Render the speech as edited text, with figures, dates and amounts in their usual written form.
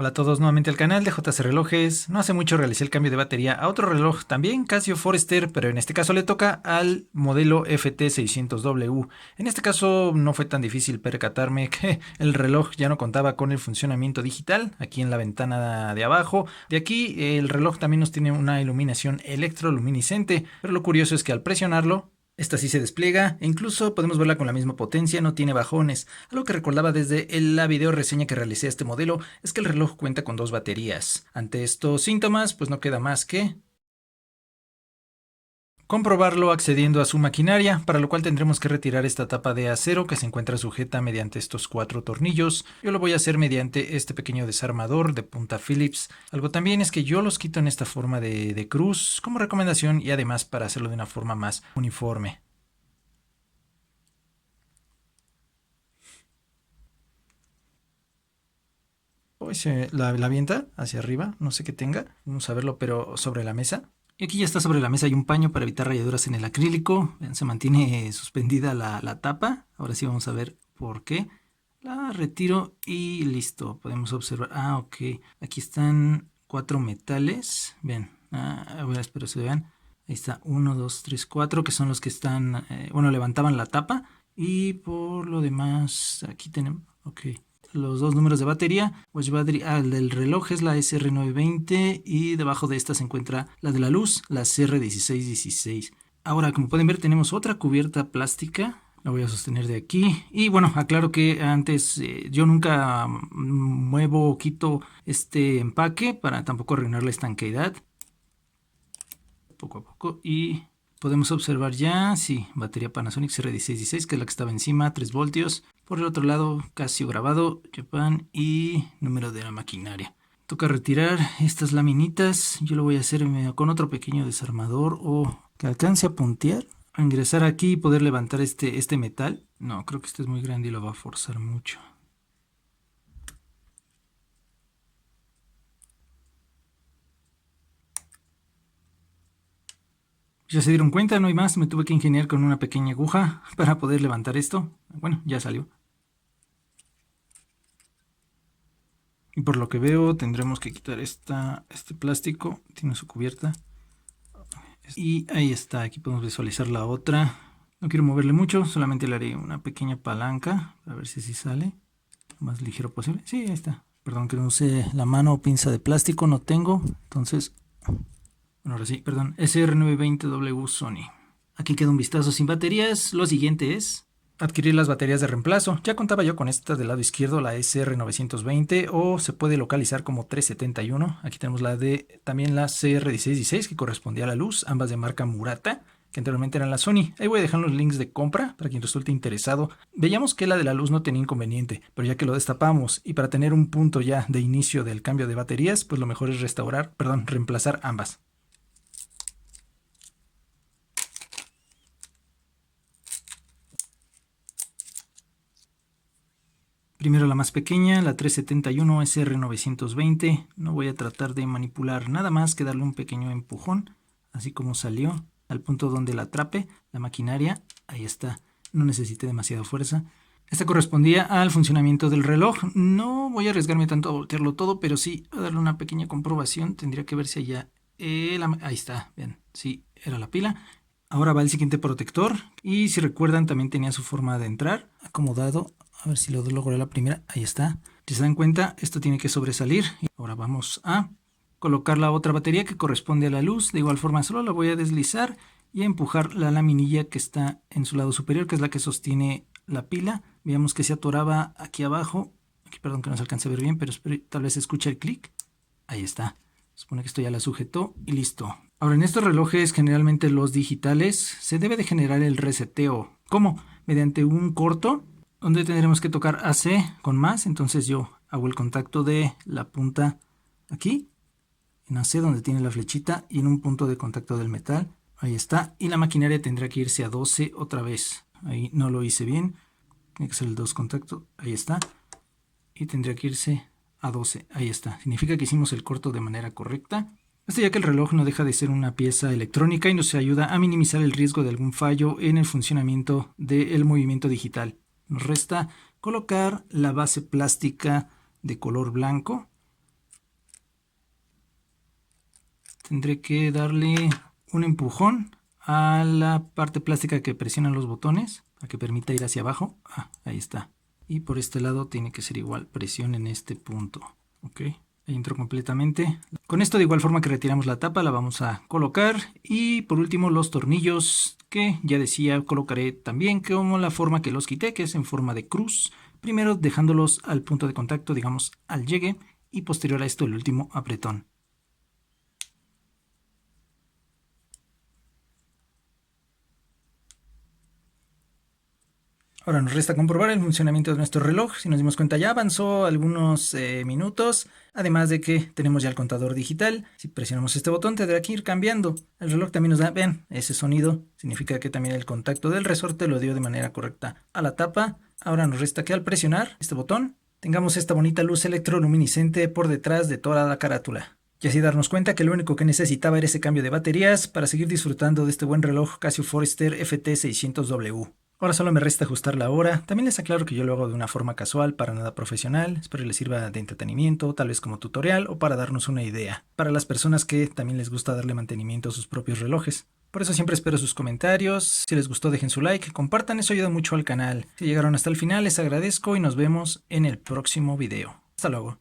Hola a todos nuevamente al canal de JC Relojes. No hace mucho realicé el cambio de batería a otro reloj, también Casio Forester, pero en este caso le toca al modelo FT600W. En este caso no fue tan difícil percatarme que el reloj ya no contaba con el funcionamiento digital, aquí en la ventana de abajo. De aquí el reloj también nos tiene una iluminación electroluminiscente, pero lo curioso es que al presionarlo, esta sí se despliega e incluso podemos verla con la misma potencia, no tiene bajones. Algo que recordaba desde la video reseña que realicé a este modelo es que el reloj cuenta con dos baterías. Ante estos síntomas, pues no queda más que comprobarlo accediendo a su maquinaria, para lo cual tendremos que retirar esta tapa de acero que se encuentra sujeta mediante estos 4 tornillos. Yo lo voy a hacer mediante este pequeño desarmador de punta Phillips. Algo también es que yo los quito en esta forma de cruz como recomendación y además para hacerlo de una forma más uniforme. Pues la avienta hacia arriba, no sé qué tenga, vamos a verlo, pero sobre la mesa. Y aquí ya está sobre la mesa, hay un paño para evitar rayaduras en el acrílico. Vean, se mantiene suspendida la tapa. Ahora sí vamos a ver por qué. La retiro y listo, podemos observar. Ah, ok, aquí están 4 metales. Vean, ahora espero se vean. Ahí está, 1, 2, 3, 4, que son los que están, bueno, levantaban la tapa. Y por lo demás, aquí tenemos, ok, los dos números de batería. Watch battery, el del reloj es la SR920 y debajo de esta se encuentra la de la luz, la CR1616. Ahora, como pueden ver, tenemos otra cubierta plástica. La voy a sostener de aquí. Y bueno, aclaro que antes yo nunca muevo o quito este empaque para tampoco arruinar la estanqueidad. Poco a poco. Y podemos observar ya, sí, batería Panasonic CR1616, que es la que estaba encima, 3 voltios. Por el otro lado, Casio grabado, Japan y número de la maquinaria. Toca retirar estas laminitas. Yo lo voy a hacer con otro pequeño desarmador o que alcance a puntear. A ingresar aquí y poder levantar este metal. No, creo que este es muy grande y lo va a forzar mucho. Ya se dieron cuenta, no hay más, me tuve que ingeniar con una pequeña aguja para poder levantar esto. Bueno, ya salió. Y por lo que veo tendremos que quitar este plástico, tiene su cubierta. Y ahí está, aquí podemos visualizar la otra. No quiero moverle mucho, solamente le haré una pequeña palanca, a ver si así sale. Lo más ligero posible. Sí, ahí está. Perdón que no use la mano o pinza de plástico, no tengo. Entonces, bueno, ahora sí, perdón, SR920W Sony. Aquí queda un vistazo sin baterías. Lo siguiente es adquirir las baterías de reemplazo. Ya contaba yo con esta del lado izquierdo, la SR920, o se puede localizar como 371. Aquí tenemos también la CR1616, que correspondía a la luz, ambas de marca Murata, que anteriormente eran la Sony. Ahí voy a dejar los links de compra para quien resulte interesado. Veíamos que la de la luz no tenía inconveniente, pero ya que lo destapamos y para tener un punto ya de inicio del cambio de baterías, pues lo mejor es reemplazar ambas. Primero la más pequeña, la 371 SR920. No voy a tratar de manipular nada más que darle un pequeño empujón, así como salió, al punto donde la atrape la maquinaria. Ahí está, no necesité demasiada fuerza. Esta correspondía al funcionamiento del reloj. No voy a arriesgarme tanto a voltearlo todo, pero sí a darle una pequeña comprobación. Tendría que ver si allá... ahí está, bien, sí, era la pila. Ahora va el siguiente protector. Y si recuerdan, también tenía su forma de entrar acomodado. A ver si lo logro la primera. Ahí está. Si se dan cuenta, esto tiene que sobresalir. Ahora vamos a colocar la otra batería que corresponde a la luz. De igual forma, solo la voy a deslizar y a empujar la laminilla que está en su lado superior, que es la que sostiene la pila. Veamos que se atoraba aquí abajo. Aquí, perdón que no se alcance a ver bien, pero tal vez se escucha el clic. Ahí está. Supone que esto ya la sujetó y listo. Ahora, en estos relojes, generalmente los digitales, se debe de generar el reseteo. ¿Cómo? Mediante un corto, donde tendremos que tocar AC con más. Entonces yo hago el contacto de la punta aquí, en AC donde tiene la flechita, y en un punto de contacto del metal. Ahí está. Y la maquinaria tendrá que irse a 12 otra vez. Ahí no lo hice bien. Tiene que ser el 2 contacto. Ahí está. Y tendría que irse a 12. Ahí está. Significa que hicimos el corto de manera correcta. Esto ya que el reloj no deja de ser una pieza electrónica y nos ayuda a minimizar el riesgo de algún fallo en el funcionamiento del movimiento digital. Nos resta colocar la base plástica de color blanco. tendré que darle un empujón a la parte plástica que presionan los botones para que permita ir hacia abajo. Ahí está. Y por este lado tiene que ser igual, presión en este punto. Ok, ahí entró completamente. Con esto, de igual forma que retiramos la tapa, la vamos a colocar. Y por último, los tornillos, que ya decía, colocaré también como la forma que los quité, que es en forma de cruz. Primero dejándolos al punto de contacto, digamos al llegue, y posterior a esto el último apretón. Ahora nos resta comprobar el funcionamiento de nuestro reloj. Si nos dimos cuenta, ya avanzó algunos minutos, además de que tenemos ya el contador digital. Si presionamos este botón tendrá que ir cambiando. El reloj también nos da, vean, ese sonido. Significa que también el contacto del resorte lo dio de manera correcta a la tapa. Ahora nos resta que al presionar este botón tengamos esta bonita luz electroluminiscente por detrás de toda la carátula. Y así darnos cuenta que lo único que necesitaba era ese cambio de baterías para seguir disfrutando de este buen reloj Casio Forester FT600W. Ahora solo me resta ajustar la hora. También les aclaro que yo lo hago de una forma casual, para nada profesional. Espero les sirva de entretenimiento, tal vez como tutorial o para darnos una idea. Para las personas que también les gusta darle mantenimiento a sus propios relojes. Por eso siempre espero sus comentarios. Si les gustó, dejen su like, compartan, eso ayuda mucho al canal. Si llegaron hasta el final, les agradezco y nos vemos en el próximo video. Hasta luego.